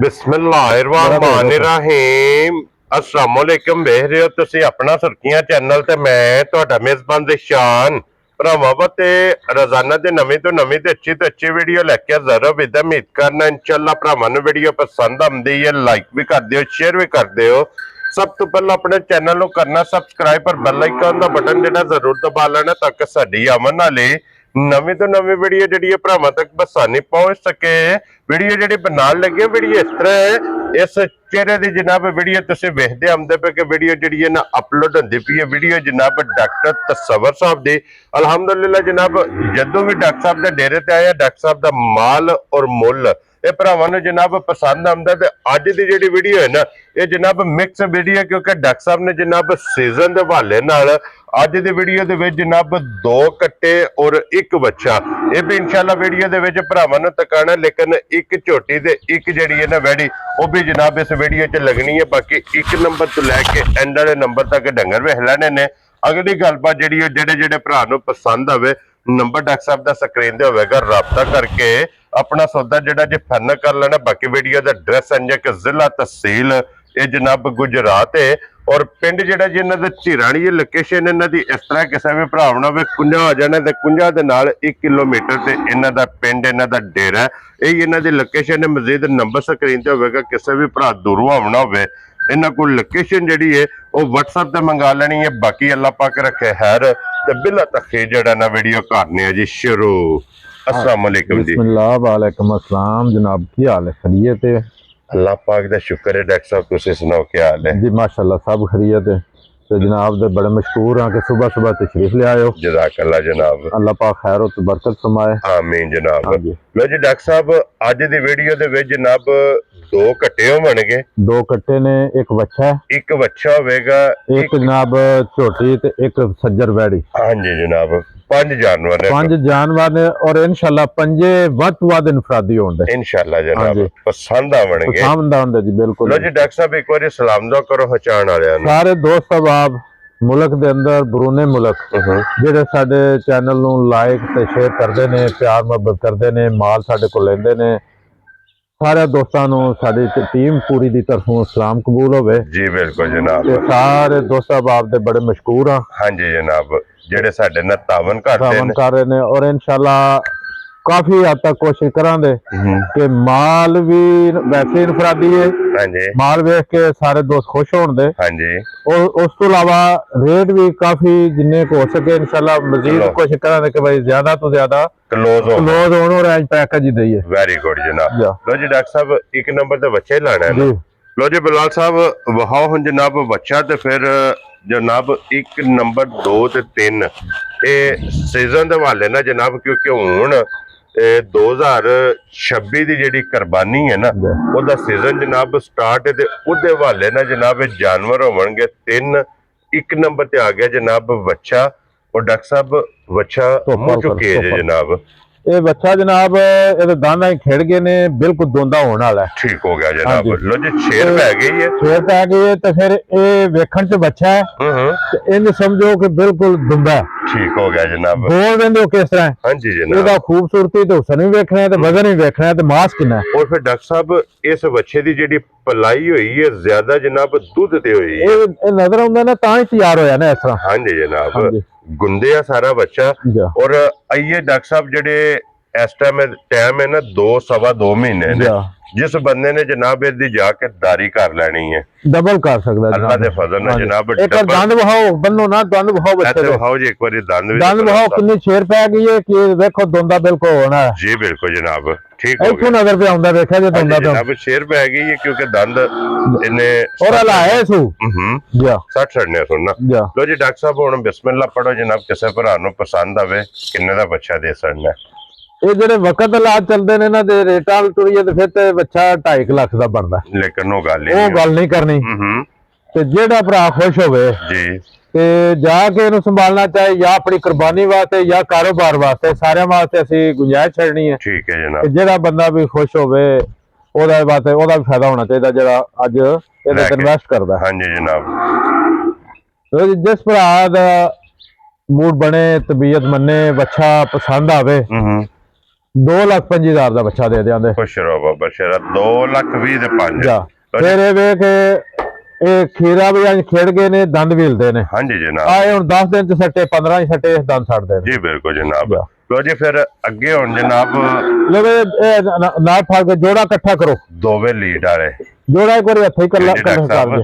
बिस्मिल्लाहिर्रहमानिर्रहीम अस्सलाम वालेकुम ਵੇਖ ਰਹੇ ਹੋ ਤੁਸੀਂ ਆਪਣਾ ਸੁਰਖੀਆਂ ਚੈਨਲ ਤੇ ਮੈਂ ਤੁਹਾਡਾ ਮੇਜ਼ਬਾਨ ਰਿਸ਼ਾਨ ਭਰਾਵਾਂ ਤੇ ਰੋਜ਼ਾਨਾ ਦੇ ਨਵੀਂ ਤੋਂ ਨਵੀਂ ਤੇ ਅੱਛੀ ਵੀਡੀਓ ਲੈ ਕੇ ਜ਼ਰਾ ਵੀ ਉਮੀਦ ਕਰਨਾ ਇਨਸ਼ਾਅੱਲਾ ਭਰਾਵਾਂ ਨੂੰ ਵੀਡੀਓ ਪਸੰਦ ਆਉਂਦੀ ਹੈ ਲਾਈਕ ਵੀ ਕਰ ਦਿਓ ਸ਼ੇਅਰ ਵੀ ਕਰ ਦਿਓ ਸਭ ਤੋਂ ਪਹਿਲਾਂ ਆਪਣੇ ਚੈਨਲ ਨੂੰ ਕਰਨਾ ਸਬਸਕ੍ਰਾਈਬ ਪਰ ਬੈਲ ਆਈਕਨ ਦਾ ਬਟਨ ਜਿਹੜਾ ਜ਼ਰੂਰ ਦਬਾ ਲੈਣਾ ਤਾਂ ਕਿ ਸਾਡੀ ਆਮਦ ਨਾਲੇ ਨਵੀਂ ਤੋਂ ਨਵੀਂ ਵੀਡੀਓ ਜਿਹੜੀ ਭਰਾਵਾਂ ਤੱਕ ਬਸਾਨੀ ਪਹੁੰਚ ਸਕੇ ਵੀਡੀਓ ਜਿਹੜੀ ਬਣਾਉਣ ਲੱਗੇ ਵੀਡੀਓ ਇਸ ਤਰ੍ਹਾਂ ਹੈ ਇਸ ਚਿਹਰੇ ਦੀ ਜਨਾਬ ਵੀਡੀਓ ਤੁਸੀਂ ਵੇਖਦੇ ਆਉਂਦੇ ਪਏ ਕਿ ਵੀਡੀਓ ਜਿਹੜੀ ਹੈ ਨਾ ਅਪਲੋਡ ਹੁੰਦੀ ਪਈ ਹੈ ਵੀਡੀਓ ਜਨਾਬ ਡਾਕਟਰ ਤਸਵਰ ਸਾਹਿਬ ਦੀ ਅਲਹਮਦੁਲਿਲਾ ਜਨਾਬ ਜਦੋਂ ਵੀ ਡਾਕਟਰ ਸਾਹਿਬ ਦੇ ਡੇਰੇ ਤੇ ਆਇਆ ਡਾਕਟਰ ਸਾਹਿਬ ਦਾ ਮਾਲ ਔਰ ਮੁੱਲ ਇਹ ਭਰਾਵਾਂ ਨੂੰ ਜਨਾਬ ਪਸੰਦ ਆਉਂਦਾ ਤੇ ਅੱਜ ਦੀ ਜਿਹੜੀ ਵੀਡੀਓ ਹੈ ਨਾ ਇਹ ਜਨਾਬ ਮਿਕਸ ਵੀਡੀਓ ਕਿਉਂਕਿ ਡਾਕਟਰ ਸਾਹਿਬ ਨੇ ਜਨਾਬ ਸੀਜ਼ਨ ਦੇ ਹਵਾਲੇ ਨਾਲ ਅੱਜ ਦੀ ਵੀਡੀਓ ਦੇ ਵਿੱਚ ਜਨਾਬ 2 ਕੱਟੇ ਔਰ 1 ਬੱਚਾ ਇਹ ਵੀ ਇਨਸ਼ਾਅੱਲਾ ਵੀਡੀਓ ਦੇ ਵਿੱਚ ਭਰਾਵਾਂ ਨੂੰ ਤਕਾਣਾ ਲੇਕਿਨ ਇੱਕ ਝੋਟੀ ਤੇ ਇੱਕ ਜਿਹੜੀ ਹੈ ਨਾ ਵੈੜੀ ਉਹ ਵੀ ਜਨਾਬ ਇਸ ਵੀਡੀਓ 'ਚ ਲੱਗਣੀ ਹੈ ਬਾਕੀ 1 ਨੰਬਰ ਤੋਂ ਲੈ ਕੇ ਐਂਡ ਵਾਲੇ ਨੰਬਰ ਤੱਕ ਡੰਗਰ ਵੇਖ ਲੈਣੇ ਨੇ ਅਗਲੀ ਗੱਲਬਾਤ ਜਿਹੜੀ ਜਿਹੜੇ ਭਰਾ ਨੂੰ ਪਸੰਦ ਆਵੇ ਨੰਬਰ ਡਾਕਟਰ ਸਾਹਿਬ ਦਾ ਸਕਰੀਨ ਤੇ ਹੋਵੇਗਾ ਰਾਬਤਾ ਕਰਕੇ अपना सौदा जेड़ा जे फाइनल कर लेना बाकी वीडियो दा एड्रेस है कि जिला तहसील ये जनाब गुजरात है और पिंड जेड़ा जी इन्हां दा झिराणी लोकेशन इन्हां दी इस तरह किसी भी भरा होना वे कुंजा आ जाना ते कुंजा दे नाल 1 किलोमीटर ते इन्हां दा पिंड इन्हां दा डेरा है ये इन्हां दी लोकेशन है मजीद नंबर स्क्रीन ते होवेगा किसी भी भरा दूरों आवना होवे इन्हां कोल लोकेशन जेड़ी है वो WhatsApp ते मंगा लेनी है बाकी अल्लाह पाक रखे खैर ते बिला तखे जेड़ा ना वीडियो करने है जी शुरू अस्सलाम वालेकुम जी बिस्मिल्लाह वालेकुम अस्सलाम जनाब की हाल है खैरियत है अल्लाह पाक दा शुक्र है डॉक्टर साहब तुसी सुनाओ क्या हाल है जी माशाल्लाह सब खैरियत है तो जनाब दे बड़े मशहूर हैं कि सुबह सुबह तशरीफ ले आए हो जज़ाकल्लाह जनाब अल्लाह पाक खैर और बरकत फरमाए आमीन जनाब जी लो जी डॉक्टर साहब आज दी वीडियो दे विच जनाब 2 कट्टे होणगे 2 कट्टे ने एक बच्चा है एक बच्चा होवेगा एक जनाब झोटी ते एक सज्जर बैड़ी हां जी जनाब 5 जानवर है 5 जानवर ने और इंशाल्लाह पंजे वद इनफरादी होंगे इंशाल्लाह जनाब पसंद आवणगे पसंद आंदे जी बिल्कुल लो जी डॉक्टर साहब एक बार सलाम दुआ करो पहचान वाले सारे दोस्त अहबाब मुल्क दे अंदर बरूने मुल्क जेडे साडे चैनल नु लाइक ते शेयर करदे ने प्यार मोहब्बत करदे ने माल साडे को लेंदे ने सारे दोस्तों नु साडी टीम पूरी दी तरफों सलाम कबूल होवे जी बिल्कुल जनाब सारे दोस्त अहबाब दे बड़े मशहूर हां हां जी जनाब जेडे साडे नाल तावन करदे ने कर रहे ने और इंशाल्लाह काफी हद तक कोशिश करांगे कि माल भी वैसे इनफरादी है हां जी माल वेख के सारे दोस्त खुश होण दे हां जी और उस तो अलावा रेट भी काफी जिन्ने को हो सके इंशाल्लाह मजीद कोशिश करांगे कि भाई ज्यादा तो ज्यादा क्लोज होण और रेंज पैकेज ही दईए वेरी गुड जनाब लो जी डॉक्टर साहब 1 नंबर ते बच्चे लाना है लो जी बिलाल साहब वहाओ हुन जनाब बच्चा ते फिर जनाब 1 नंबर 2 ते 3 ये सीजन दे हवाले ना जनाब क्योंकि हुन 2026 ਦੀ ਜਿਹੜੀ ਕੁਰਬਾਨੀ ਹੈ ਨਾ ਉਹਦਾ ਸੀਜ਼ਨ ਜਨਾਬ ਸਟਾਰਟ ਹੈ ਤੇ ਉਹਦੇ ਹਵਾਲੇ ਨਾਲ ਜਨਾਬ ਜਾਨਵਰ ਹੋਣਗੇ 3 1 ਨੰਬਰ ਤੇ ਆ ਗਿਆ ਜਨਾਬ ਬੱਚਾ और डॉक्टर साहब बच्चा हो चुके है जनाब ये बच्चा जनाब ये दाना ही खेड़ गए ने बिल्कुल दोंदा होने वाला है ठीक हो गया जनाब लो जी शेर पै गई है शेर पै गई है तो फिर ये वेखण च बच्चा है इन समझो कि बिल्कुल दुंदा है ठीक हो गया जनाब बोल देंदे हो किस तरह हां जी जनाब ਇਹਦਾ ਖੂਬਸੂਰਤੀ ਤੇ ਹੁਸਨ ਵੀ ਵੇਖਣਾ ਹੈ ਤੇ ਵਜ਼ਨ ਵੀ ਵੇਖਣਾ ਹੈ ਤੇ ਮਾਸ ਕਿੰਨਾ और फिर डॉक्टर साहब इस बच्चे ਦੀ ਜਿਹੜੀ ਪਲਾਈ ਹੋਈ ਹੈ ਜ਼ਿਆਦਾ ਜਨਾਬ ਦੁੱਧ ਤੇ ਹੋਈ ਹੈ ਇਹ ਨਜ਼ਰ ਆਉਂਦਾ ਨਾ ਤਾਂ ਹੀ ਤਿਆਰ ਹੋਇਆ ਨਾ ਇਸ ਤਰ੍ਹਾਂ हां जी जनाब गुंदे आ सारा बच्चा और आइए डॉक्टर साहब जेडे इस टाइम है ना 2-2.5 महीने ने जिस बंदे ने जनाब इदी जाके दारी कर लेनी है डबल कर सकदा अल्लाह दे फजल नाल जनाब एक दंद बहाओ बन्नो ना दंद बहाओ बच्चे दे बहाओ जी एक बारी दंद बहाओ कितनी शेर पै गई है कि देखो दोंदा बिल्कुल होना है जी बिल्कुल जनाब ठीक हो गया नजर पे आंदा देखा जे दोंदा जनाब शेर पै गई है क्योंकि दंद इन्ने और हलाए सु जी 60 छड़ने सुनना लो जी डॉक्टर साहब हुन बिस्मिल्लाह पढ़ो जनाब किसे भरा नु पसंद आवे किन्ने दा बच्चा दे सकना ਇਹ ਜਿਹੜੇ ਵਕਤ ਹਾਲਾਤ ਚੱਲਦੇ ਨੇ ਇਹਨਾਂ ਦੇ ਰੇਟਾਂ ਤੁਰੀਏ ਤੇ ਫਿਰ ਤੇ ਬੱਚਾ 2.5 ਲੱਖ ਦਾ ਬਣਦਾ ਲੇਕਿਨ ਉਹ ਗੱਲ ਨਹੀਂ ਕਰਨੀ ਤੇ ਜਿਹੜਾ ਭਰਾ ਖੁਸ਼ ਹੋਵੇ ਜੀ ਤੇ ਜਾ ਕੇ ਇਹਨੂੰ ਸੰਭਾਲਣਾ ਚਾਹੇ ਜਾਂ ਆਪਣੀ ਕੁਰਬਾਨੀ ਵਾਸਤੇ ਜਾਂ ਕਾਰੋਬਾਰ ਵਾਸਤੇ ਸਾਰਿਆਂ ਵਾਸਤੇ ਅਸੀਂ ਗੁੰਜਾਇਸ਼ ਛੱਡਣੀ ਹੈ ਠੀਕ ਹੈ ਜਨਾਬ ਜਿਹੜਾ ਬੰਦਾ ਵੀ ਖੁਸ਼ ਹੋਵੇ ਉਹਦਾ ਵਾਸਤੇ ਉਹਦਾ ਵੀ ਫਾਇਦਾ ਹੋਣਾ ਚਾਹੀਦਾ ਜਿਹੜਾ ਅੱਜ ਇਹਦੇ ਤੇ ਇਨਵੈਸਟ ਕਰਦਾ ਹਾਂਜੀ ਜਨਾਬ ਜਿਸ ਭਰਾ ਦਾ ਮੂਡ ਬਣੇ ਤਬੀਅਤ ਮੰਨੇ ਬੱਚਾ ਪਸੰਦ ਆਵੇ 2,25,000 ਦਾ ਬੱਚਾ ਦੇ ਦਿਆਂਦੇ। ਖੁਸ਼ ਰਹੋ ਬਾਬਾ ਸ਼ੇਰਾ। 2,20,000 ਦੇ 5। ਜਾ ਫਿਰ ਇਹ ਵੇਖ ਇਹ ਖੀਰਾ ਵੀ ਅੱਜ ਖੇਡ ਗਏ ਨੇ, ਦੰਦ ਵੀ ਹਿਲਦੇ ਨੇ। ਹਾਂਜੀ ਜਨਾਬ। ਆਏ ਹੁਣ 10 ਦਿਨ ਚ ਸੱਟੇ 15 ਹੀ ਸੱਟੇ ਇਸ ਦੰਦ ਛੱਡਦੇ ਨੇ ਜੀ ਬਿਲਕੁਲ ਜਨਾਬ। ਲੋ ਜੀ ਫਿਰ ਅੱਗੇ ਹੁਣ ਜਨਾਬ ਲਵੇ ਨਾਲ ਫੜ ਕੇ ਜੋੜਾ ਇਕੱਠਾ ਕਰੋ। ਦੋਵੇਂ ਲੀਡ ਵਾਲੇ ਜੋੜਾ ਇੱਕ ਵਾਰੀ ਹੱਥੋਂ ਹੀ ਕਰ ਦੇ।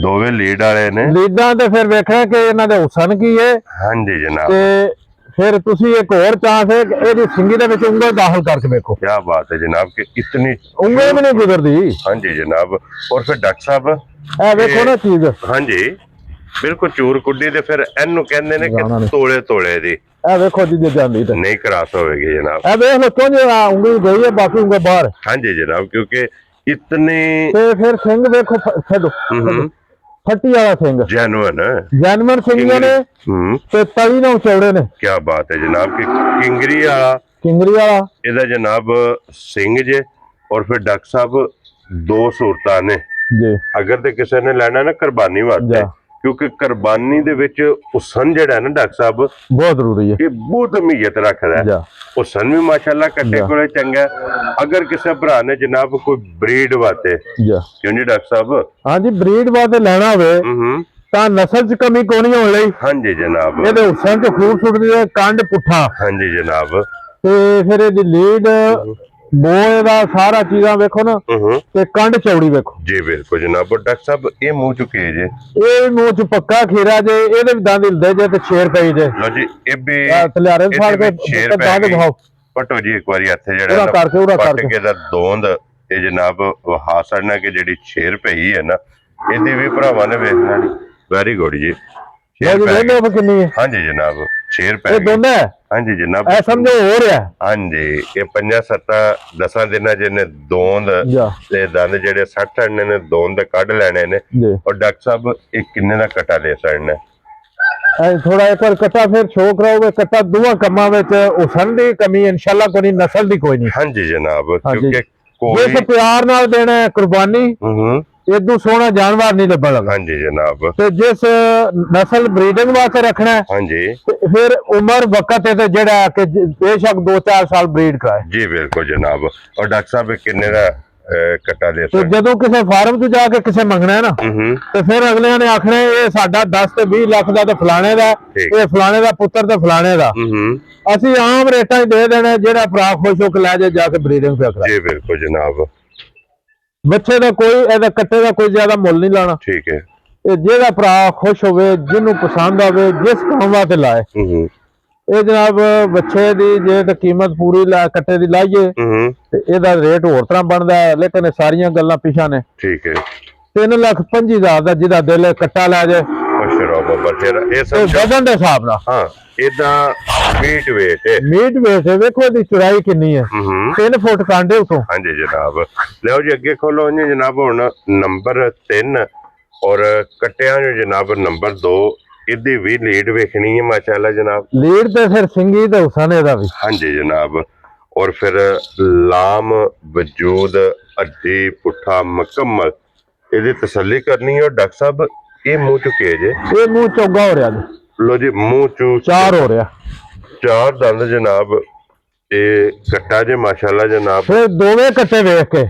ਦੋਵੇਂ ਲੀਡ ਵਾਲੇ ਨੇ। ਲੀਡਾਂ ਤੇ ਫਿਰ ਵੇਖਣਾ ਕਿ ਇਹਨਾਂ ਦੇ ਹੁਸਨ ਕੀ ਹੈ। ਹਾਂਜੀ ਜਨਾਬ। ਤੇ ਫਿਰ ਤੁਸੀਂ ਇੱਕ ਹੋਰ ਚਾਂਸ ਹੈ ਕਿ ਇਹਦੀ ਸਿੰਗੀ ਦੇ ਵਿੱਚ ਉਂਗਲ ਦਾਖਲ ਕਰਕੇ ਵੇਖੋ। ਕੀ ਬਾਤ ਹੈ ਜਨਾਬ ਕਿ ਇਤਨੀ ਉਂਗਲ ਵੀ ਨਹੀਂ ਗੁਜ਼ਰਦੀ। ਹਾਂਜੀ ਜਨਾਬ। ਔਰ ਫਿਰ ਡਾਕਟਰ ਸਾਹਿਬ ਇਹ ਵੇਖੋ ਨਾ ਚੀਜ਼। ਹਾਂਜੀ ਬਿਲਕੁਲ ਚੂਰ ਕੁੱਡੀ ਤੇ ਫਿਰ ਇਹਨੂੰ ਕਹਿੰਦੇ ਨੇ ਕਿ ਤੋਲੇ ਤੋਲੇ ਦੀ। ਇਹ ਵੇਖੋ ਜੀ ਜੇ ਜਾਂਦੀ ਤੇ ਨਹੀਂ ਕਰਾਸ ਹੋਵੇਗੀ ਜਨਾਬ। ਇਹ ਵੇਖ ਲੋ ਕਿਉਂ ਜੇ ਉਂਗਲੀ ਗਈ ਹੈ ਬਾਕੀ ਉਂਗਲ ਬਾਹਰ। ਹਾਂਜੀ ਜਨਾਬ ਕਿਉਂਕਿ ਇਤਨੀ ਤੇ ਫਿਰ ਸਿੰਘ ਵੇਖੋ ਛੱਡੋ ਫੱਟੀ ਵਾਲਾ ਸਿੰਘ ਜੈਨੂਅਨ ਸਿੰਘ ਨੇ ਤੇ ਤਲੀ ਨਾਲ ਚੌੜੇ ਨੇ। ਕੀ ਬਾਤ ਹੈ ਜਨਾਬ ਕਿ ਕਿੰਗਰੀ ਵਾਲਾ ਇਹਦਾ ਜਨਾਬ ਸਿੰਘ ਜੇ। ਔਰ ਫਿਰ ਡਾਕਟਰ ਸਾਹਿਬ ਦੋ ਸੂਰਤਾਂ ਨੇ ਜੀ ਅਗਰ ਤੇ ਕਿਸੇ ਨੇ ਲੈਣਾ ਨਾ ਕੁਰਬਾਨੀ ਵਾਸਤੇ, ਕਿਉਂਕਿ ਕੁਰਬਾਨੀ ਦੇ ਵਿੱਚ ਹੁਸਨ ਜਿਹੜਾ ਨਾ ਡਾਕਟਰ ਸਾਹਿਬ ਬਹੁਤ ਜ਼ਰੂਰੀ ਹੈ। ਇਹ ਬਹੁਤ ਅਹਿਮੀਅਤ ਰੱਖਦਾ ਹੈ। ਹੁਸਨ ਵੀ ਮਾਸ਼ਾਅੱਲਾ ਕੱਟੇ ਕੋਲੇ ਚੰਗਾ। ਅਗਰ ਕਿਸੇ ਭਰਾ ਨੇ ਜਨਾਬ ਕੋਈ ਬਰੀਡ ਵਾਸਤੇ ਕਿਉਂ ਜੀ ਡਾਕਟਰ ਸਾਹਿਬ। ਹਾਂਜੀ ਬਰੀਡ ਵਾਸਤੇ ਲੈਣਾ ਹੋਵੇ ਤਾਂ ਨਸਲ ਚ ਕਮੀ ਕੋਈ ਨਹੀਂ ਹੋਣ ਲਈ। ਹਾਂਜੀ ਜਨਾਬ। ਇਹਦੇ ਹੁਸਨ ਤੇ ਖੂਬਸੂਰਤੀ ਹੈ, ਕੰਡ ਪੁੱਠਾ। ਹਾਂਜੀ ਜਨਾਬ। ਤੇ ਫਿਰ ਇਹਦੀ ਲੀਡ ਬੋਏ ਦਾ ਸਾਰਾ ਚੀਜ਼ਾਂ ਵੇਖੋ ਨਾ ਤੇ ਕੰਡ ਚੌੜੀ ਵੇਖੋ। ਜੀ ਬਿਲਕੁਲ ਜਨਾਬ। ਡਾਕਟਰ ਸਾਹਿਬ ਇਹ ਮੂੰਹ ਚੁੱਕੇ ਜੇ। ਇਹ ਮੂੰਹ ਚ ਪੱਕਾ ਖੀਰਾ ਜੇ, ਇਹਦੇ ਵੀ ਦੰਦ ਹਿਲਦੇ ਜੇ ਤੇ ਛੇਰ ਪਈ ਜੇ। ਲੋ ਜੀ ਇਹ ਵੀ ਤਲਿਆਰੇ ਫਾੜ ਕੇ ਦੰਦ ਦਿਖਾਓ। ਪਟੋ ਜੀ ਇੱਕ ਵਾਰੀ ਇੱਥੇ ਜਿਹੜਾ ਪੱਟ ਕੇ ਦਾ ਦੋਂਦ ਇਹ ਜਨਾਬ ਵਹਾ ਸੜਨਾ ਕਿ ਜਿਹੜੀ ਛੇਰ ਪਈ ਹੈ ਨਾ ਇਹਦੀ ਵੀ ਭਰਾਵਾਂ ਨੇ ਵੇਖਣਾ ਨਹੀਂ। ਵੈਰੀ ਗੁੱਡ ਜੀ। ਕਿੰਨੀ ਹੈ? ਹਾਂਜੀ ਜਨਾਬ ਛੇਰ ਪੈ ਗਈ। ਹਾਂਜੀ ਜਨਾਬ। ਇਹ ਸਮਝੋ ਹੋ ਰਿਹਾ। ਹਾਂਜੀ ਇਹ 5-7-10 ਦਿਨਾਂ ਜਿਹਨੇ ਦੋਂਦ ਤੇ ਦੰਦ ਜਿਹੜੇ 60 ਨੇ ਦੋਂਦ ਕੱਢ ਲੈਣੇ ਨੇ। ਔਰ ਡਾਕਟਰ ਸਾਹਿਬ ਇਹ ਕਿੰਨੇ ਦਾ ਕਟਾ ਲੈ ਸਕਣਾ? ਥੋੜਾ ਇੱਕ ਵਾਰ ਕਟਾ ਫਿਰ ਸ਼ੋਅ ਕਰਾਓਗੇ। ਕਟਾ ਦੋਵਾਂ ਕੰਮਾਂ ਵਿੱਚ ਹੁਸਨ ਦੀ ਕਮੀ ਇਨਸ਼ਾਅੱਲਾ ਕੋਈ ਨਹੀਂ, ਨਸਲ ਦੀ ਕੋਈ ਨਹੀਂ। ਹਾਂਜੀ ਜਨਾਬ। ਕਿਉਂਕਿ ਜਿਸ ਪਿਆਰ ਨਾਲ ਦੇਣਾ ਕੁਰਬਾਨੀ ਇਦੋਂ ਸੋਹਣਾ ਜਾਨਵਰ ਨਹੀਂ ਲੱਭਣ ਲੱਗਾ। ਹਾਂਜੀ ਜਨਾਬ। ਤੇ ਜਿਸ ਨਸਲ ਬਰੀਡਿੰਗ ਵਾਸਤੇ ਰੱਖਣਾ ਹੈ ਹਾਂਜੀ ਫਿਰ ਉਮਰ ਵਕਤ ਹੈ ਤੇ ਜਿਹੜਾ ਕਿ ਬੇਸ਼ੱਕ 2-4 ਸਾਲ ਬਰੀਡ ਕਰਾਏ। ਜੀ ਬਿਲਕੁਲ ਜਨਾਬ। ਔਰ ਡਾਕਟਰ ਸਾਹਿਬ ਕਿੰਨੇ ਦਾ ਕਟਾ ਦੇ ਸਕਦੇ? ਜਦੋਂ ਕਿਸੇ ਫਾਰਮ 'ਚ ਜਾ ਕੇ ਕਿਸੇ ਮੰਗਣਾ ਹੈ ਨਾ ਤੇ ਫਿਰ ਅਗਲਿਆਂ ਨੇ ਆਖਣਾ ਇਹ ਸਾਡਾ 10 ਤੇ 20 ਲੱਖ ਦਾ ਤੇ ਫਲਾਣੇ ਦਾ, ਇਹ ਫਲਾਣੇ ਦਾ ਪੁੱਤਰ ਤੇ ਫਲਾਣੇ ਦਾ। ਅਸੀਂ ਆਮ ਰੇਟਾਂ 'ਚ ਦੇ ਦੇਣਾ, ਜਿਹੜਾ ਭਰਾ ਖੁਸ਼ ਹੋ ਕੇ ਲੈ ਜਾ ਕੇ ਬਰੀਡਿੰਗ ਤੇ ਕਰਾ। ਜੀ ਬਿਲਕੁਲ ਜਨਾਬ। ਬੱਚੇ ਦਾ ਕੋਈ ਇਹਦਾ ਕੱਟੇ ਦਾ ਕੋਈ ਜ਼ਿਆਦਾ ਮੁੱਲ ਨਹੀਂ ਲਾਣਾ। ਠੀਕ ਹੈ। ਇਹ ਜਿਹੜਾ ਭਰਾ ਖੁਸ਼ ਹੋਵੇ, ਜਿਹਨੂੰ ਪਸੰਦ ਆਵੇ, ਜਿਸ ਕੰਮ ਵਾਸਤੇ ਲਾਏ। ਇਹ ਜਨਾਬ ਬੱਚੇ ਦੀ ਜੇ ਤਾਂ ਕੀਮਤ ਪੂਰੀ ਕੱਟੇ ਦੀ ਲਾਈਏ ਤੇ ਇਹਦਾ ਰੇਟ ਹੋਰ ਤਰ੍ਹਾਂ ਬਣਦਾ ਹੈ, ਲੇਕਿਨ ਸਾਰੀਆਂ ਗੱਲਾਂ ਪਿਛਾ ਨੇ। ਠੀਕ ਹੈ। 3,25,000 ਦਾ ਜਿਹਦਾ ਦਿਲ ਕੱਟਾ ਲੈ ਜਾਏ ਖੁਸ਼ ਰਹੋ ਬਾਬਾ। ਫਿਰ ਇਹ ਸਭ ਵਜ਼ਨ ਦੇ ਹਿਸਾਬ ਨਾਲ। ਹਾਂ ਇਦਾਂ ਮੀਟ ਵੇਟ ਵੇਖੋ ਇਹਦੀ ਚੌੜਾਈ ਕਿੰਨੀ ਹੈ। 3 ਫੁੱਟ ਕਾਂਡੇ ਉਤੋਂ। ਹਾਂਜੀ ਜਨਾਬ। ਲਿਓ ਜੀ ਅੱਗੇ ਖੋਲੋ ਜੀ ਜਨਾਬ। ਹੁਣ ਨੰਬਰ 3 ਔਰ ਕੱਟਿਆਂ ਨੂੰ ਜਨਾਬ ਨੰਬਰ 2 ਇਹਦੀ ਵੀ ਲੀਡ ਵੇਖਣੀ ਹੈ ਮਾਸ਼ਾਅੱਲਾ ਜਨਾਬ। ਲੀਡ ਤੇ ਫਿਰ ਸਿੰਗੀ ਤੇ ਹੁਸਨ ਇਹਦਾ ਵੀ। ਹਾਂਜੀ ਜਨਾਬ। ਔਰ ਫਿਰ ਲਾਮ ਵਜੂਦ ਅੱਡੀ ਪੁੱਠਾ ਮੁਕੰਮਲ ਇਹਦੀ ਤਸੱਲੀ ਕਰਨੀ ਹੈ। ਡਾਕਟਰ ਸਾਹਿਬ ਇਹ ਮੂੰਹ ਚੁੱਕੇ ਜੇ। ਇਹ ਮੂੰਹ ਚੌਗਾ ਹੋ ਰਿਹਾ ਜੀ। ਲੋ ਜੀ ਮੂੰਹ ਚੂ 4 ਹੋ ਰਿਹਾ। 4 ਦੰਦ ਜਨਾਬ। ਇਹ ਕੱਟਾ ਜੇ ਮਾਸ਼ਾਅੱਲਾ ਜਨਾਬ। ਫਿਰ ਦੋਵੇਂ ਕੱਟੇ ਵੇਖ ਕੇ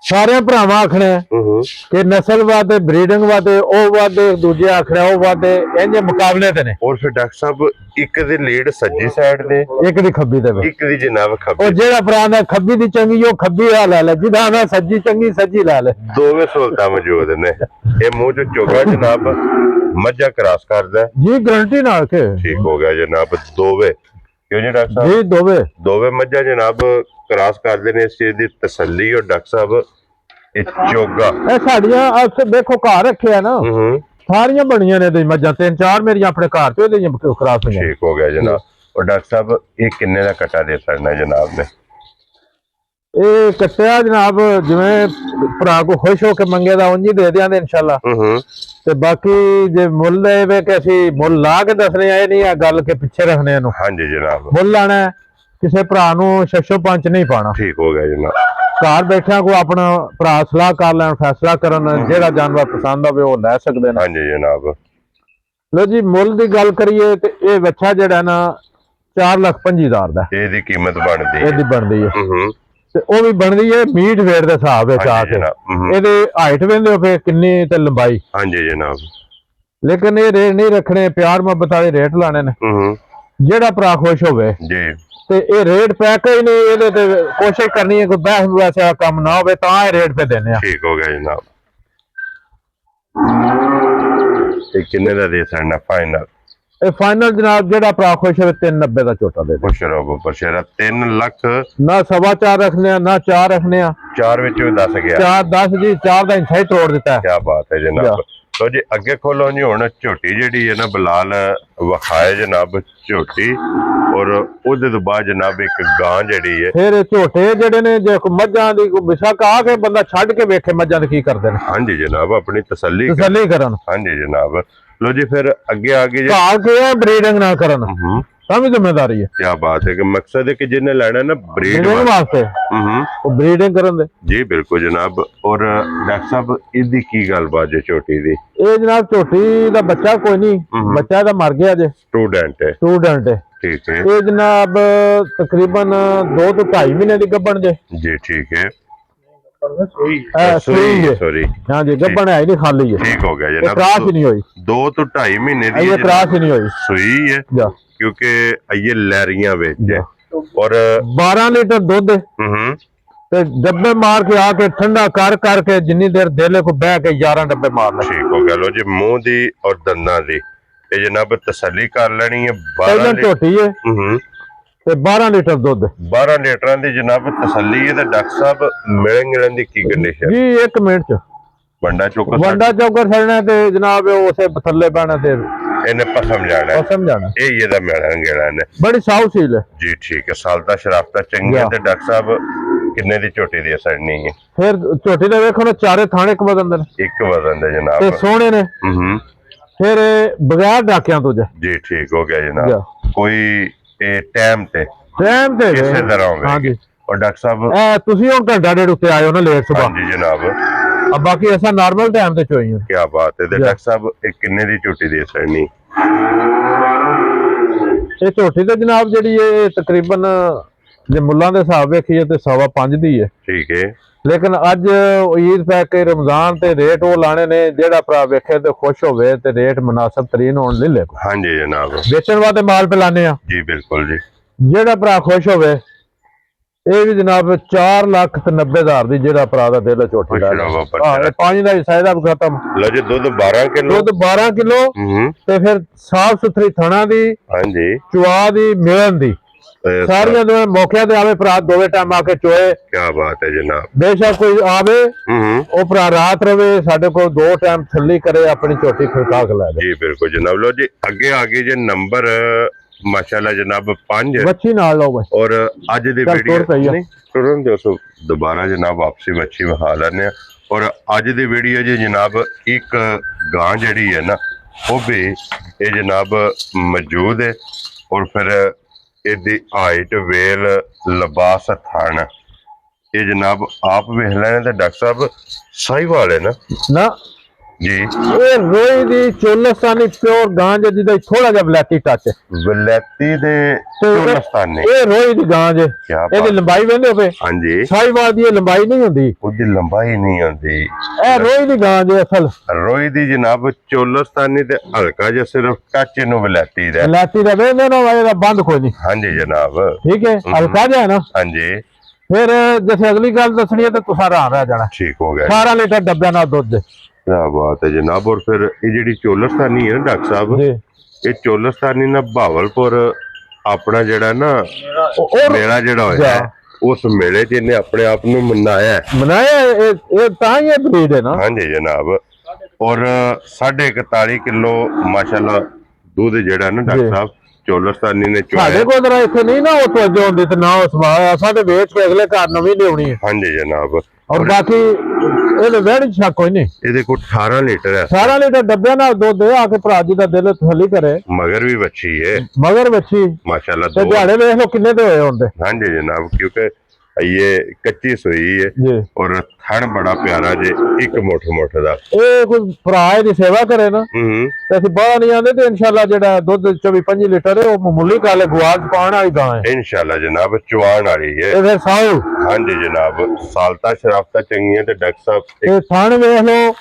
ਸਾਰਿਆਂ ਭਰਾਵਾਂ ਆਖਣਾ ਕਿ ਨਸਲ ਵਾਦੇ ਬਰੀਡਿੰਗ ਵਾਦੇ ਉਹ ਵਾਦੇ, ਦੂਜੇ ਆਖਣਾ ਉਹ ਵਾਦੇ, ਇੰਜ ਮੁਕਾਬਲੇ ਤੇ ਨੇ। ਔਰ ਫਿਰ ਡਾਕਟਰ ਸਾਹਿਬ ਇੱਕ ਦੀ ਲੀਡ ਸੱਜੀ ਸਾਈਡ ਤੇ, ਇੱਕ ਦੀ ਖੱਬੀ ਤੇ, ਇੱਕ ਦੀ ਜਨਾਬ ਖੱਬੀ। ਉਹ ਜਿਹੜਾ ਭਰਾ ਦਾ ਖੱਬੀ ਦੀ ਚੰਗੀ ਉਹ ਖੱਬੀ ਆ ਲੈ ਲੈ, ਜਿਹਦਾ ਨਾ ਸੱਜੀ ਚੰਗੀ ਸੱਜੀ ਲੈ ਲੈ। ਦੋਵੇਂ ਸਹੂਲਤਾਂ ਮੌਜੂਦ ਨੇ। ਇਹ ਮੂੰਹ ਚ ਚੋਗਾ ਜਨਾਬ ਮੱਝਾ ਕਰਾਸ ਕਰਦਾ ਜੀ, ਗਰੰਟੀ ਨਾਲ ਕੇ ਠੀਕ ਹੋ ਗਿਆ ਜਨਾਬ। ਦੋਵੇਂ ਕਿਉਂ ਜੀ ਡਾਕਟਰ ਸਾਹਿਬ? ਜੀ ਦੋਵੇਂ ਮੱਝਾਂ ਜਨਾਬ ਕਰਾਸ ਕਰਦੇ ਨੇ। ਇਸ ਚੀਜ਼ ਦੀ ਤਸੱਲੀ। ਔਰ ਡਾਕਟਰ ਸਾਹਿਬ ਇਹ ਚੋਗਾ ਇਹ ਸਾਡੀਆਂ ਦੇਖੋ ਘਰ ਰੱਖਿਆ ਨਾ ਸਾਰੀਆਂ ਬਣੀਆਂ ਨੇ ਮੱਝਾਂ। 3-4 ਮੇਰੀਆਂ ਆਪਣੇ ਘਰ ਤੇ ਉਹਦੇ ਕਰਾਸ ਹੋਈਆਂ। ਠੀਕ ਹੋ ਗਿਆ ਜਨਾਬ। ਔਰ ਡਾਕਟਰ ਸਾਹਿਬ ਇਹ ਕਿੰਨੇ ਦਾ ਕੱਟਾ ਦੇ ਸਕਣਾ ਜਨਾਬ ਨੇ? ਇਹ ਕੱਟਿਆ ਜਨਾਬ ਜਿਵੇਂ ਭਰਾ ਕੋ ਖੁਸ਼ ਹੋ ਕੇ ਮੰਗੇ ਦਾ ਉਂਝ ਹੀ ਦੇ ਦਿਆਂਗੇ ਇਨਸ਼ਾਅੱਲਾ। ਤੇ ਬਾਕੀ ਜੇ ਮੁੱਲ ਇਹ ਕਿ ਅਸੀਂ ਮੁੱਲ ਲਾ ਕੇ ਦੱਸਣੇ ਆਏ ਨਹੀਂ ਆ ਗੱਲ ਕੇ ਪਿੱਛੇ ਰੱਖਣੇ ਇਹਨੂੰ। ਹਾਂਜੀ ਜਨਾਬ। ਮੁੱਲ ਲਾਣਾ ਕਿਸੇ ਭਰਾ ਨੂੰ 605 ਨਹੀਂ ਪਾਣਾ। ਠੀਕ ਹੋ ਗਿਆ ਜਨਾਬ। ਘਰ ਬੈਠਿਆਂ ਕੋ ਆਪਣਾ ਭਰਾ ਸਲਾਹ ਕਰ ਲੈਣ, ਫੈਸਲਾ ਕਰਨ, ਜਿਹੜਾ ਜਾਨਵਰ ਪਸੰਦ ਆਵੇ ਉਹ ਲੈ ਸਕਦੇ ਨੇ। ਹਾਂਜੀ ਜਨਾਬ। ਲੋ ਜੀ ਮੁੱਲ ਦੀ ਗੱਲ ਕਰੀਏ ਤੇ ਇਹ ਬੱਚਾ ਜਿਹੜਾ ਨਾ 4,25,000 ਦਾ ਇਹਦੀ ਕੀਮਤ ਬਣਦੀ ਹੈ। ਇਹਦੀ ਬਣਦੀ ਹੈ ਹੂੰ ਤੇ ਉਹ ਵੀ ਬਣਦੀ ਹੈ ਮੀਟ ਵੇਟ ਦੇ ਹਿਸਾਬ ਵਿੱਚ ਆ ਕੇ। ਇਹਦੇ ਹਾਈਟ ਵੇਂਦੇ ਹੋ ਫੇ ਕਿੰਨੀ ਤੇ ਲੰਬਾਈ। ਹਾਂਜੀ ਜਨਾਬ। ਲੇਕਿਨ ਇਹ ਰੇਟ ਨਹੀਂ ਰੱਖਣੇ, ਪਿਆਰ ਮੁਹੱਬਤ ਵਾਲੇ ਰੇਟ ਲਾਣੇ ਨੇ। ਜਿਹੜਾ ਭਰਾ ਖੁਸ਼ ਹੋਵੇ ਜੀ ਤੇ ਇਹ ਰੇਟ ਪੈਕ ਹੀ ਨਹੀਂ, ਇਹਦੇ ਤੇ ਕੋਸ਼ਿਸ਼ ਕਰਨੀ ਹੈ ਕੋਈ ਬਹਿਸ ਵੈਸਾ ਕੰਮ ਨਾ ਹੋਵੇ ਤਾਂ ਇਹ ਰੇਟ पे देने। ठीक हो गया जनाब। ये किन्ने दा दे सकना फाइनल? ਇਹ ਫਾਈਨਲ ਜਨਾਬ ਜਿਹੜਾ ਭਰਾ ਖੁਸ਼ ਹੋਵੇ 390 ਦਾ ਝੋਟਾ ਦੇ ਦੇ। खुश रहो बशेरा 3 लाख ਨਾ 4.25 ਰੱਖਨੇ ਆ ਨਾ 4 ਰੱਖਨੇ ਆ। 4 ਵਿੱਚ 10 ਗਿਆ। 4 10 ਜੀ 4 ਦਾ ਇੰਛਾ ਹੀ ਤੋੜ ਦਿੱਤਾ ਹੈ। क्या बात है जनाब। तो जी अगे खोलो जी हुण झोटी जिहड़ी है ना बिलाल विखाए जनाब झोटी और ਉਹਦੇ ਤੋਂ ਬਾਅਦ जनाब एक गां ਜਿਹੜੀ ਹੈ। ਫਿਰ ਇਹ ਝੋਟੇ ਜਿਹੜੇ ਨੇ ਜੇ ਕੋਈ ਮੱਝਾਂ ਦੀ ਕੋਈ ਵਿਸ਼ਕ ਆ ਕੇ ਬੰਦਾ ਛੱਡ ਕੇ ਵੇਖੇ ਮੱਝਾਂ ਦੇ ਕੀ ਕਰਦੇ ਨੇ। ਹਾਂਜੀ जनाब अपनी तसल्ली ਕਰਨ। ਹਾਂਜੀ जनाब। लो जी फिर अगे आगे ਘਾਹ ਕੇ ब्रीडिंग ना करन ਤਾਂ ਵੀ ਜ਼ਿੰਮੇਵਾਰੀ ਹੈ। क्या बात है कि मकसद है कि जिन्हें लेना ना ब्रीड वास्ते ਉਹ ब्रीडिंग ਕਰਨ ਦੇ। जी बिल्कुल जनाब। और डॉक्टर साहब इसकी की गलबात है छोटी दी? ਇਹ ਜਨਾਬ ਝੋਟੀ ਦਾ ਬੱਚਾ ਕੋਈ ਨਹੀਂ, ਬੱਚਾ ਇਹਦਾ ਮਰ ਗਿਆ ਜੇ। स्टूडेंट है। ਸਟੂਡੈਂਟ ਹੈ। ठीक है। ਇਹ ਜਨਾਬ ਤਕਰੀਬਨ 2 ਤੋਂ 2.5 ਮਹੀਨੇ ਦੀ ਗੱਭਣ ਜੇ। जी ठीक है। सॉरी हाँ जी ਗੱਭਣ ਹੈ ਨਹੀਂ ਖਾਲੀ ਹੈ। ठीक हो गया जनाब। क्रास ही नहीं हुई। 2 ਤੋਂ 2.5 महीने दी ये क्रास ही नहीं हुई। सुई है क्योंकि ये लहरियां बेच है और 12 लीटर दुध ते डब्बे मार के आके ठंडा कर करके जिन्नी देर देले को बह के 11 डब्बे मार ले। ठीक हो गया। लो जी मुंह दी और दंदां दी ये जनाब तसल्ली कर लेनी है। 12 ਝੋਟੀ है ਤੇ 12 ਲੀਟਰ ਦੁੱਧ। 12 ਲੀਟਰਾਂ ਦੀ ਜਨਾਬ ਤਸੱਲੀ ਹੈ। ਤੇ ਡਾਕਟਰ ਸਾਹਿਬ ਮਿਲਣ ਦੀ ਕੀ ਕੰਡੀਸ਼ਨ? ਜੀ 1 ਮਿੰਟ ਚ ਵੰਡਾ ਚੋਕਰ ਛੱਡਣਾ ਤੇ ਜਨਾਬ ਉਸੇ ਥੱਲੇ ਪੈਣਾ ਤੇ ਇਹਨੇ ਪਸਮ ਜਾਣਾ ਇਹ ਇਹਦਾ ਮਿਲਣ ਗੇੜਾ ਨੇ। ਬੜੀ ਸਾਊ ਸੀਲ ਹੈ ਜੀ ਠੀਕ ਹੈ। ਸਾਲ ਦਾ ਸ਼ਰਾਫਤਾ ਚੰਗੀ ਹੈ। ਤੇ ਡਾਕਟਰ ਸਾਹਿਬ ਕਿੰਨੇ ਦੀ ਝੋਟੀ ਦੀ ਅਸਰਨੀ ਹੈ? ਫਿਰ ਝੋਟੀ ਦੇ ਵੇਖੋ ਨਾ ਚਾਰੇ ਥਾਣੇ ਇੱਕ ਵਜ਼ਨ ਦੇ ਨੇ। ਇੱਕ ਵਜ਼ਨ ਦੇ ਜਨਾਬ ਤੇ ਸੋਹਣੇ ਨੇ। ਫਿਰ ਬਗੈਰ ਡਾਕਿਆਂ ਤੋਂ ਜੀ ਠੀਕ ਹੋ ਗਿਆ ਜਨਾਬ। ਕੋਈ ਟਾਈਮ ਤੇ ਕਿਸੇ ਤਰ੍ਹਾਂ ਹੋਵੇ। ਹਾਂਜੀ। और डॉक्टर साहब ਤੁਸੀਂ ਹੁਣ ਘੰਟਾ ਡੇਢ ਉੱਤੇ ਆਏ ਹੋ ਨਾ ਲੇਟ ਸੁਬਾ। जी जनाब। अब बाकी ऐसा नॉर्मल टाइम ते चोई है। क्या बात है। डॉक्टर साहब एक किन्ने दी झोटी दी सरनी? ये झोटी ते जनाब जेडी है तकरीबन जे मुल्लां दे हिसाब वेखीए ते 5.25 दी है। ठीक है। लेकिन अज ईद पैक के रमजान ते रेट वो लाने ने जेड़ा भरा वेखे ते खुश होवे ते रेट मुनासिब तरीन होण ले ले। हां जी जनाब। बेचण वास्ते माल पे लाने आ। जी बिल्कुल जी। जेड़ा भरा खुश होवे ਇਹ ਵੀ ਜਨਾਬ 4,90,000 ਦੀ ਜਿਹੜਾ ਭਰਾ ਦਾ ਦਿਲ ਝੋਟੀ ਦਾ। ਹਾਂ ਇਹ 5 ਦਾ ਹਿੱਸਾ ਇਹਦਾ ਵੀ ਖਤਮ। ਲਓ ਜੀ ਦੁੱਧ 12 ਕਿਲੋ। ਦੁੱਧ 12 ਕਿਲੋ ਤੇ ਫਿਰ ਸਾਫ ਸੁਥਰੀ ਥਣਾ ਦੀ। ਹਾਂਜੀ। ਚੁਆ ਦੀ ਮਿਲਣ ਦੀ ਸਾਰੀਆਂ ਦੋਵੇਂ ਮੌਕਿਆਂ ਤੇ ਆਵੇ ਭਰਾ ਦੋਵੇਂ ਟਾਈਮ ਆ ਕੇ ਚੋਏ। ਕੀ ਬਾਤ ਹੈ ਜਨਾਬ। ਬੇਸ਼ੱਕ ਕੋਈ ਆਵੇ ਉਹ ਭਰਾ ਰਾਤ ਰਵੇ ਸਾਡੇ ਕੋਲ 2 ਟਾਈਮ ਥੱਲੀ ਕਰੇ ਆਪਣੀ ਝੋਟੀ ਖੜਕਾ ਕੇ ਲੈ ਜਾਏ। ਜੀ ਬਿਲਕੁਲ ਜਨਾਬ। ਲਓ ਜੀ ਅੱਗੇ ਆ ਗਏ ਜੇ ਨੰਬਰ माशाल्लाह जनाब 5 मच्छी नाल लो भाई। और आज दी वीडियो नहीं तुरंत दोस्तों दोबारा जनाब वापसी मच्छी विखा लेने। और आज दी वीडियो जी जनाब एक गां जड़ी है ना वो भी ये जनाब मौजूद है। और फिर इसकी हाइट वेल लिबास थान ये जनाब आप वेख लेने। तो डॉक्टर साहब साहिवाल है ना जी। ये रोई दी चोलस्तानी प्योर गांज जिदा थोड़ा जिहा वलैती टच वलैती दे चोलस्तानी। ये रोई दी गांज ਇਹਦੀ ਲੰਬਾਈ ਵੇਂਦੇ ਹੋਵੇ। ਹਾਂਜੀ। ਸਾਹੀਵਾਲ ਦੀ ਲੰਬਾਈ ਨਹੀਂ ਹੁੰਦੀ। ਉਹਦੀ ਲੰਬਾਈ ਨਹੀਂ ਹੁੰਦੀ। ਇਹ ਰੋਈ ਦੀ ਗਾਂਜ ਹੈ ਅਸਲ। ਰੋਈ ਦੀ ਜਨਾਬ ਚੋਲਸਤਾਨੀ ਤੇ ਹਲਕਾ ਜਿਹਾ ਸਿਰਫ ਟੱਚ ਨੂੰ ਵਲੈਤੀ ਦਾ। ਵਲੈਤੀ ਦਾ ਵੇਂਦੇ ਨਾ ਇਹਦਾ ਬੰਦ ਕੋਈ ਨਹੀਂ। ਹਾਂਜੀ ਜਨਾਬ। ਠੀਕ ਹੈ ਹਲਕਾ ਜਿਹਾ ਨਾ। ਹਾਂਜੀ। ਫਿਰ ਜੈਸੇ ਅਗਲੀ ਗੱਲ ਦੱਸਣੀ ਹੈ ਤੇ ਤੁਸੀਂ ਆਰਾਮ ਰਹਿ ਜਾਣਾ। ਠੀਕ ਹੋ ਗਿਆ। 18 ਲੀਟਰ ਡੱਬਿਆਂ ਨਾਲ ਦੁੱਧ। क्या बात है जनाब। और फिर ये जी चोलस्तानी है ना डॉक्टर साहब ये चोलस्तानी ना भावलपुर अपना जड़ा ना मेला जड़ा होया है उस मेले च इन्हें अपने आप ਨੂੰ ਮਨਾਇਆ ਇਹ ਤਾਂ ਹੀ ਬਰੀਡ ਹੈ ਨਾ। ਹਾਂਜੀ ਜਨਾਬ। और 41.5 किलो माशाल्लाह दूध ਜਿਹੜਾ ਨਾ ਡਾਕਟਰ ਸਾਹਿਬ ਚੋਲਸਤਾਨੀ ਨੇ ਚੋਇਆ। ਸਾਡੇ ਕੋਲ ਤਾਂ ਇੱਥੇ ਨਹੀਂ ਨਾ ਉਹ ਤਵੱਜੋ ਹੁੰਦੀ ਤੇ ਨਾ ਉਸ ਵਾਲਾ ਸਾਡੇ ਵੇਚ ਕੇ ਅਗਲੇ ਘਰ ਨਵੀਂ ਲਿਆਉਣੀ ਹੈ। ਹਾਂਜੀ ਜਨਾਬ। और बाकी ਇਹਦੇ ਵੈੜ ਛਾ ਕੋਈ ਨਹੀਂ। ਇਹਦੇ ਕੋਲ 18 ਲੀਟਰ ਹੈ। 18 ਲੀਟਰ ਡੱਬਿਆਂ ਨਾਲ ਦੁੱਧ ਆ ਕੇ ਭਰਾ ਜੀ ਦਾ ਦਿਲ ਤਸੱਲੀ ਕਰੇ। ਮਗਰ ਵੀ ਬੱਚੀ ਹੈ। ਮਗਰ ਬੱਚੀ ਮਾਸ਼ਾਅੱਲਾ। ਤੇ ਦਿਹਾੜੇ ਵੇਖ ਲੋ ਕਿੰਨੇ ਦੇ ਹੋਏ ਹੁੰਦੇ। ਹਾਂਜੀ ਜਨਾਬ। ਕਿਉਂਕਿ ये कच्ची सुई है जी और थन बड़ा प्यारा जे एक मुठ मुठ दा ਇਹ ਕੋਈ ਭਰਾ ਦੀ ਸੇਵਾ ਕਰੇ ਨਾ ਤੇ ਅਸੀਂ ਬਾਹਰ ਨਹੀਂ ਆਉਂਦੇ ਤੇ ਇਨਸ਼ਾਅੱਲਾ ਜਿਹੜਾ ਦੁੱਧ 24-25 ਲੀਟਰ ਹੈ ਉਹ ਮਾਮੂਲੀ ਗੱਲ ਹੈ ਗਵਾਚ ਪਾਉਣ ਵਾਲੀ ਗਾਂ ਹੈ इंशाल्लाह जनाब चवान वाली है ਇਹ ਫਿਰ ਸਾਊ हाँ जी जनाब सालता शराफता चंगी है तो डॉक्टर साहब ਇਹ ਥਣ ਵੇਖ ਲਓ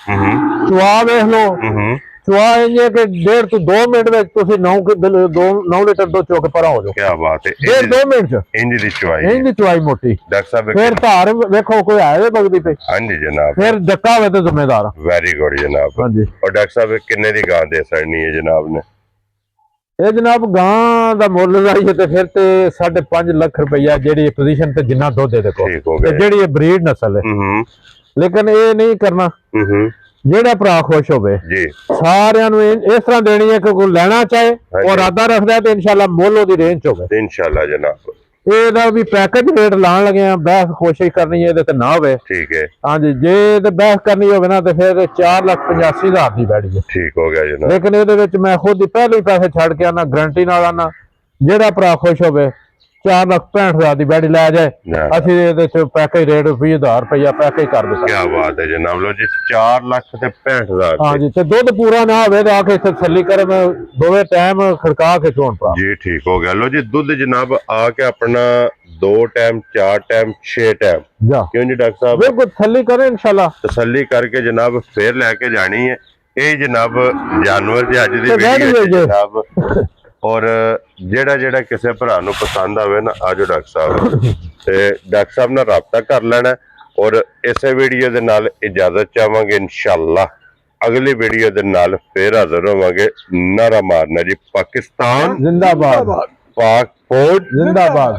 ਚਵਾ ਵੇਖ ਲਓ ਚਵਾ ਇਹ ਕਿ 1.5 ਤੋਂ 2 ਮਿੰਟ ਵਿੱਚ ਤੁਸੀਂ 9 ਲੀਟਰ ਦੁੱਧ ਚੋ ਕੇ ਪਰਾਂ ਹੋ ਜਾਓ क्या बात है 1.5-2 ਮਿੰਟ ਚ इंज दी चवाई ਇਹ ਦੀ ਚਵਾਈ ਮੋਟੀ डॉक्टर साहब ਫਿਰ ਧਾਰ ਵੇਖੋ ਕੋਈ ਆਏ ਬਗਦੀ ਪਈ हाँ जी जनाब ਫਿਰ ਡੱਕਾ ਹੋਵੇ ਤੇ ਜ਼ਿੰਮੇਦਾਰ वेरी गुड जनाब ਹਾਂਜੀ और डॉक्टर साहब किन्ने दी गां दे सड़नी है जनाब ने ਇਹ ਜਨਾਬ ਗਾਂ ਦਾ ਮੁੱਲ ਲਾਈਏ ਤੇ ਫਿਰ ਤੇ 5.5 ਲੱਖ ਰੁਪਈਆ ਜਿਹੜੀ ਪੋਜੀਸ਼ਨ ਤੇ ਜਿੰਨਾ ਦੁੱਧ ਦੇ ਦੇਖੋ ठीक हो ਤੇ गया ਜਿਹੜੀ ਇਹ ਬਰੀਡ ਨਸਲ ਹੈ ਲੇਕਿਨ ਇਹ ਨਹੀਂ ਕਰਨਾ ਜਿਹੜਾ ਭਰਾ ਖੁਸ਼ ਹੋਵੇ जी ਸਾਰਿਆਂ ਨੂੰ ਇਸ ਤਰ੍ਹਾਂ ਦੇਣੀ ਹੈ ਕਿ ਕੋਈ ਲੈਣਾ ਚਾਹੇ ਹਾਂਜੀ। ਔਰ ਇਰਾਦਾ ਰੱਖਦਾ ਹੈ ਤੇ ਇਨਸ਼ਾਅੱਲਾ ਮੁੱਲ ਉਹਦੀ ਰੇਂਜ ਹੋਵੇ इंशाल्लाह जनाब ਇਹਦਾ ਵੀ ਪੈਕੇਜ ਰੇਟ ਲਾਣ ਲੱਗੇ ਆ ਬਹਿਸ ਕੋਸ਼ਿਸ਼ ਕਰਨੀ ਹੈ ਇਹਦੇ ਤੇ ਨਾ ਹੋਵੇ ठीक है ਹਾਂਜੀ ਜੇ ਤੇ ਬਹਿਸ ਕਰਨੀ ਹੋਵੇ ਨਾ ਤੇ ਫਿਰ 4,85,000 ਦੀ ਬੈਠੀ ਹੈ ठीक हो गया जनाब ਲੇਕਿਨ ਇਹਦੇ ਵਿੱਚ ਮੈਂ ਖੁਦ ਹੀ ਪਹਿਲੇ ਹੀ ਪੈਸੇ ਛੱਡ ਕੇ ਆਣਾ ਗਰੰਟੀ ਨਾਲ ਆਣਾ ਜਿਹੜਾ ਭਰਾ ਖੁਸ਼ ਹੋਵੇ 4,65,000 ਦੀ ਬੈੜੀ ਲੈ ਜਾਏ ਨਾ। ਅਸੀਂ ਇਹਦੇ ਚ ਪੈਕੇਜ ਰੇਟ 20,000 ਰੁਪਇਆ ਪੈਕੇਜ ਕਰ ਦਿੱਤਾ क्या बात है जनाब लो जी 4,65,000 ਹਾਂਜੀ ਤੇ ਦੁੱਧ ਪੂਰਾ ਨਾ ਹੋਵੇ ਤਾਂ ਆ ਕੇ ਇੱਥੇ ਤਸੱਲੀ ਕਰ ਮੈਂ ਦੋਵੇਂ ਟਾਈਮ ਖੜਕਾ ਕੇ ਚੋਣ ਭਰਾ जी ठीक हो गया लो जी दूध जनाब आके अपना 2 टाइम 4 टाइम 6 टाइम ਜਾ क्यों जी डॉक्टर साहब ਬਿਲਕੁਲ ਤਸੱਲੀ ਕਰੇ ਇਨਸ਼ਾਅੱਲਾ तसल्ली करके जनाब फिर लेके जानी है ये जनाब जानवर जी अज दी ਤੇ ਰਹਿ वीडियो ਗਈ ਜੇ। जनाब और ਜਿਹੜਾ ਜਿਹੜਾ ਕਿਸੇ ਭਰਾ ਨੂੰ ਪਸੰਦ ਆਵੇ ਨਾ ਆਜੋ ਡਾਕਟਰ ਸਾਹਿਬ ਤੇ ਡਾਕਟਰ ਸਾਹਿਬ ਨਾਲ ਰਾਬਤਾ ਕਰ ਲੈਣਾ ਔਰ ਇਸੇ ਵੀਡੀਓ ਦੇ ਨਾਲ ਇਜਾਜ਼ਤ ਚਾਹਾਂਗੇ ਇਨਸ਼ਾਅੱਲਾ ਅਗਲੀ ਵੀਡੀਓ ਦੇ ਨਾਲ ਫੇਰ ਹਾਜ਼ਰ ਹੋਵਾਂਗੇ ਨਾਰਾ ਮਾਰਨਾ ਜੀ ਪਾਕਿਸਤਾਨ ਜ਼ਿੰਦਾਬਾਦ ਪਾਕ ਫੌਜ ਜ਼ਿੰਦਾਬਾਦ